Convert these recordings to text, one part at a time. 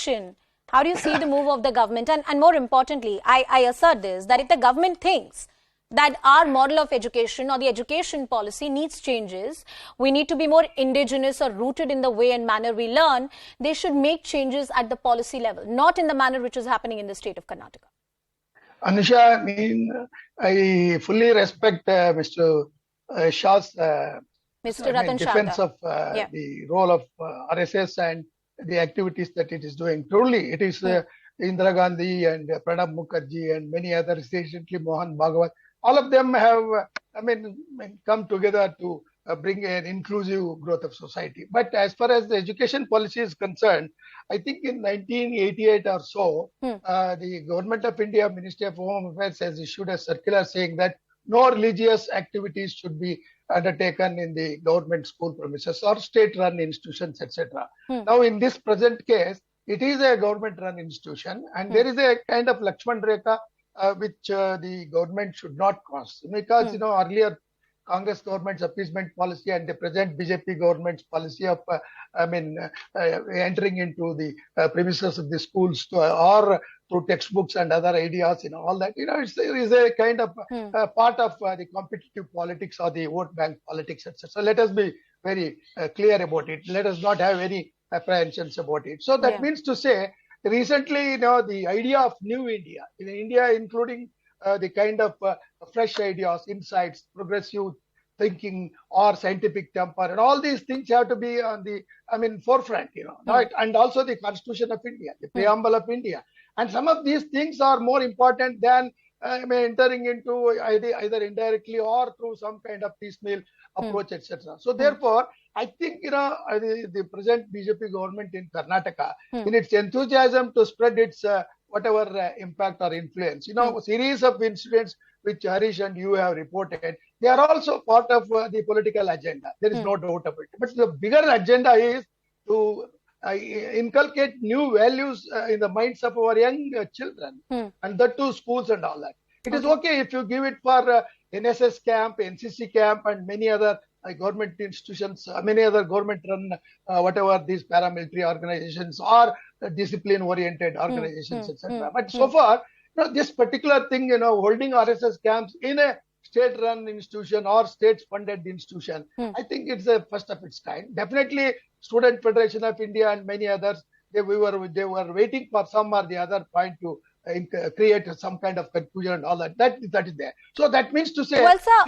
education, how do you see the move of the government? And more importantly, I assert this, that if the government thinks that our model of education or the education policy needs changes, we need to be more indigenous or rooted in the way and manner we learn, they should make changes at the policy level, not in the manner which is happening in the state of Karnataka. Anusha, I fully respect Mr. Shah's Ratan defense Sharda. of the role of RSS and the activities that it is doing. Truly, it is Indira Gandhi and Pranab Mukherjee and many others, recently Mohan Bhagwat, all of them have, come together to bring an inclusive growth of society. But as far as the education policy is concerned, I think in 1988 or so, the Government of India, Ministry of Home Affairs has issued a circular saying that no religious activities should be undertaken in the government school premises or state-run institutions, etc. Now, in this present case, it is a government-run institution, and there is a kind of Laxman Rekha which the government should not cross, because earlier Congress government's appeasement policy and the present BJP government's policy of entering into the premises of the schools or through textbooks and other ideas, all that, it is a kind of part of the competitive politics or the vote bank politics, etc. So let us be very clear about it. Let us not have any apprehensions about it. So that means to say, recently, the idea of new India, in India, including the kind of fresh ideas, insights, progressive thinking or scientific temper, and all these things have to be on the forefront, right? And also the Constitution of India, the preamble of India. And some of these things are more important than entering into either indirectly or through some kind of piecemeal approach, etc. So therefore, I think the present BJP government in Karnataka, in its enthusiasm to spread its whatever impact or influence, a series of incidents which Harish and you have reported, they are also part of the political agenda. There is no doubt about it. But the bigger agenda is to inculcate new values in the minds of our young children, and that too schools and all that. It is okay if you give it for NSS camp, NCC camp, and many other government institutions, many other government-run, whatever these paramilitary organizations or discipline-oriented organizations, etc. But so far, this particular thing, holding RSS camps in a state-run institution or state-funded institution, I think it's the first of its kind. Definitely, Student Federation of India and many others, they were waiting for some or the other point to create some kind of conclusion and all that. That is there. So that means to say, well, sir,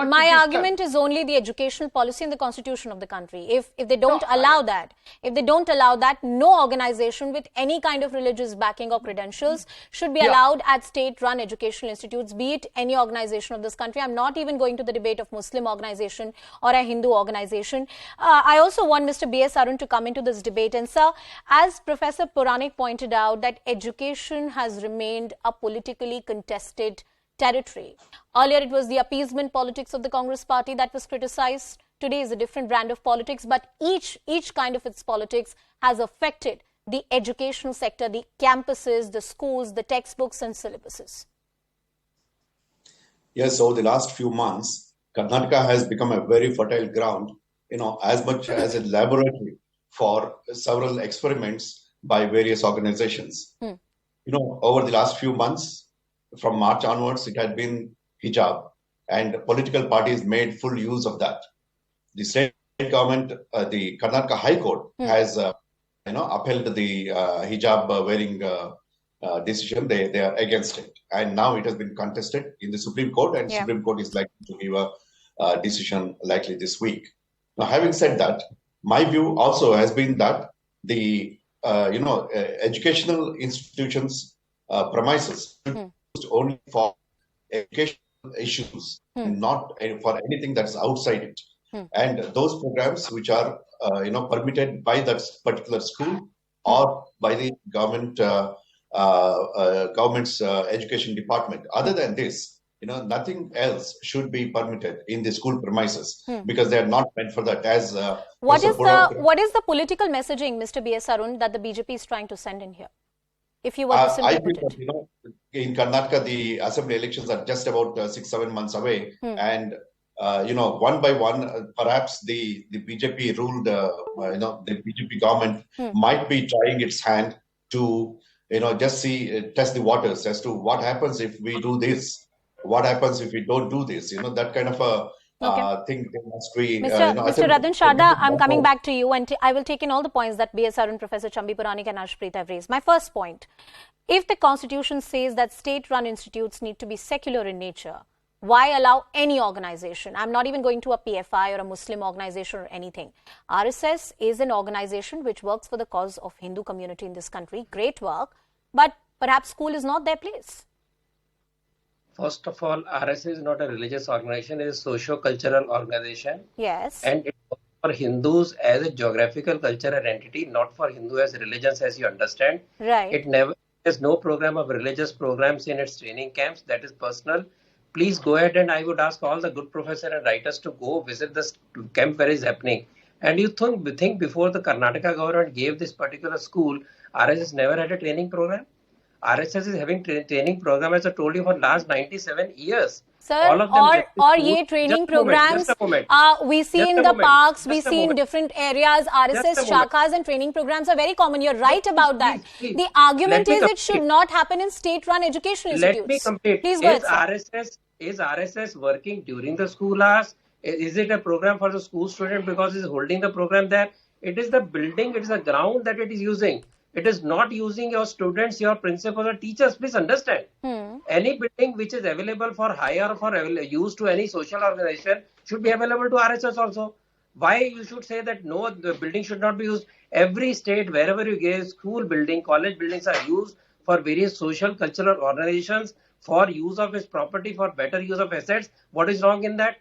my argument is only the educational policy and the constitution of the country. If they don't allow that, no organization with any kind of religious backing or credentials should be allowed at state-run educational institutes, be it any organization of this country. I'm not even going to the debate of Muslim organization or a Hindu organization. I also want Mr. BS Arun to come into this debate. And sir, as Professor Puranik pointed out, that education has remained a politically contested territory. Earlier, it was the appeasement politics of the Congress party that was criticized. Today is a different brand of politics, but each kind of its politics has affected the educational sector, the campuses, the schools, the textbooks and syllabuses. Yes, over the last few months, Karnataka has become a very fertile ground, as much as a laboratory for several experiments by various organizations. Over the last few months, from March onwards, it had been hijab, and political parties made full use of that. The state government, the Karnataka High Court, has upheld the hijab wearing decision. They are against it, and now it has been contested in the Supreme Court, and Supreme Court is likely to give a decision likely this week. Now, having said that, my view also has been that the educational institutions premises used only for educational issues, and not for anything that's outside it. And those programs which are permitted by that particular school or by the government's education department. Other than this, nothing else should be permitted in the school premises, because they are not meant for that. As what is the political messaging, Mr. BS Arun, that the BJP is trying to send in here? If you were to simply put it. In Karnataka, the assembly elections are just about 6-7 months away, and one by one, perhaps the BJP ruled, the BJP government might be trying its hand to, just test the waters as to what happens if we do this, what happens if we don't do this, that kind of a thing they must be. Mr. Ratan Sharda, I'm coming back to you, and I will take in all the points that BS Arun, Professor Chambi Puranik and Arshpreet have raised. My first point, if the constitution says that state-run institutes need to be secular in nature, why allow any organization? I'm not even going to a PFI or a Muslim organization or anything. RSS is an organization which works for the cause of Hindu community in this country. Great work. But perhaps school is not their place. First of all, RSS is not a religious organization. It is a socio-cultural organization. Yes. And it works for Hindus as a geographical cultural entity, not for Hindu as religions, as you understand. Right. It never has no program of religious programs in its training camps. That is personal. Please go ahead, and I would ask all the good professors and writers to go visit the camp where it is happening. And you think before the Karnataka government gave this particular school, RSS never had a training program? RSS is having training program, as I told you, for last 97 years. Sir, or ye training programs, we see in the parks, we see in different areas, RSS shakas and training programs are very common. You're right about that. The argument is it should not happen in state-run educational institutes. Let me complete. Please go ahead, Is RSS working during the school hours? Is it a program for the school student because it's holding the program there? It is the building, it is the ground that it is using. It is not using your students, your principals or teachers. Please understand. Any building which is available for hire or for use to any social organization should be available to RSS also. Why you should say that no, the building should not be used? Every state, wherever you get school building, college buildings are used for various social cultural organizations for use of its property, for better use of assets. What is wrong in that?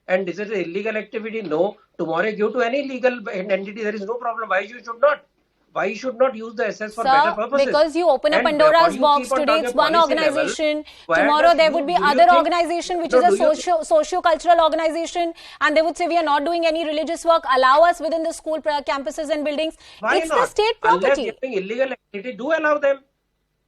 And is it an illegal activity? No. Tomorrow give to any legal entity, there is no problem. Why you should not? Why you should not use the assets for better purposes? Because you open a Pandora's box. Today it's one organization. Tomorrow there would be other organization which is a socio-cultural organization, and they would say we are not doing any religious work. Allow us within the school campuses and buildings. It's the state property. Unless doing illegal activity, do allow them.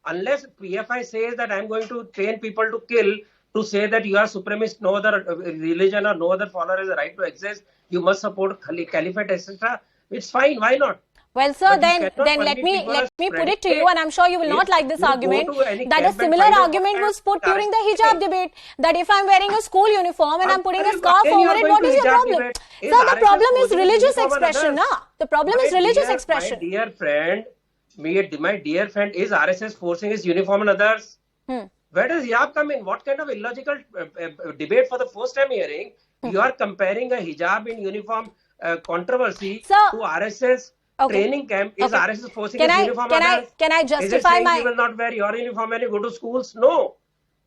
Unless PFI says that I'm going to train people to kill, to say that you are supremacist, no other religion or no other follower has a right to exist, you must support caliphate, etc. It's fine. Why not? Well, sir, then let me put it to you, and I'm sure you will not like this argument, that a similar argument was put during the hijab debate, that if I'm wearing a school uniform and I'm putting a scarf over it, what is your problem? Sir, the problem is religious expression, na? The problem is religious expression. My dear friend, is RSS forcing his uniform on others? Where does hijab come in? What kind of illogical debate for the first time hearing? You are comparing a hijab in uniform controversy to RSS. Training camp. Is RSS forcing his uniform on others? Can I justify is it saying you will not wear your uniform when you go to schools? No.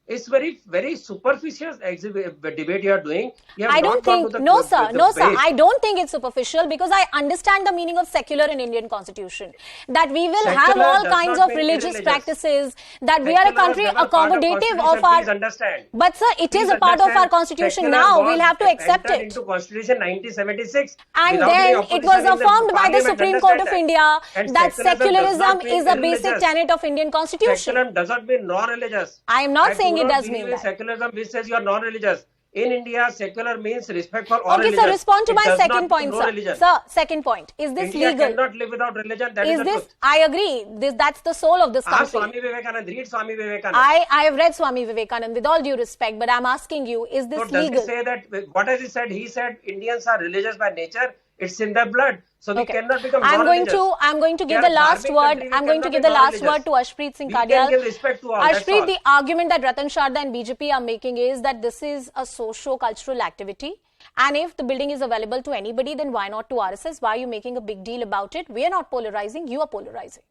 It's very, very superficial debate you are doing. I don't think, no sir, I don't think it's superficial, because I understand the meaning of secular in Indian constitution. That we will have all kinds of religious practices, that we are a country accommodative of our... Please understand. But sir, it is a part of our constitution now. We'll have to accept it. Into Constitution 1976. And then it was affirmed by the Supreme Court of India that secularism is a basic tenet of Indian constitution. Secularism does not mean non-religious. I am not saying it does mean that. Secularism which says you are non-religious. In India, secular means respect for all religions. Okay, sir, respond to my second point, sir. Sir, second point. Is this India legal? India cannot live without religion. That is the truth. I agree. That's the soul of this country. Ask Swami Vivekananda. Read Swami Vivekananda. I have read Swami Vivekananda with all due respect, but I'm asking you, is this legal? Does he say that? What has he said? He said Indians are religious by nature. It's in their blood. So we cannot become non-religious. I'm going to give the last word. I'm going to give the last word to Arshpreet Singh Khadial. Arshpreet, the argument that Ratan Sharda and BJP are making is that this is a socio-cultural activity. And if the building is available to anybody, then why not to RSS? Why are you making a big deal about it? We are not polarizing. You are polarizing.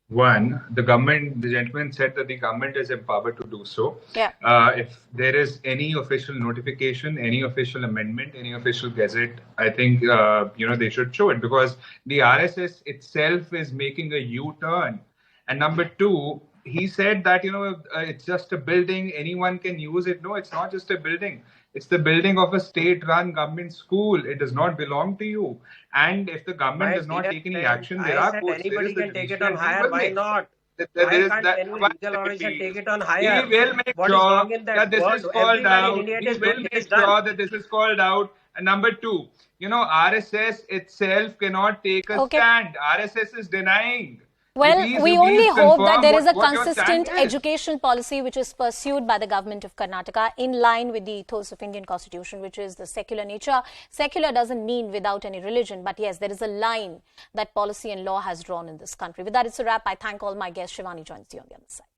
One, the gentleman said that the government is empowered to do so. Yeah. If there is any official notification, any official amendment, any official gazette, I think, they should show it, because the RSS itself is making a U-turn. And number two, he said that, it's just a building, anyone can use it. No, it's not just a building. It's the building of a state-run government school. It does not belong to you. And if the government does not take any action, there are courts. Anybody can take it on hire. Why not? Why can't any legal organization take it on higher? We will make What sure is wrong in that this word? is called Everybody out. in India We is will doing it, make is done. sure that this is called out. And number two, RSS itself cannot take a stand. RSS is denying. Well, we only hope that there is a what consistent education policy which is pursued by the government of Karnataka in line with the ethos of Indian constitution, which is the secular nature. Secular doesn't mean without any religion, but yes, there is a line that policy and law has drawn in this country. With that, it's a wrap. I thank all my guests. Shivani joins you on the other side.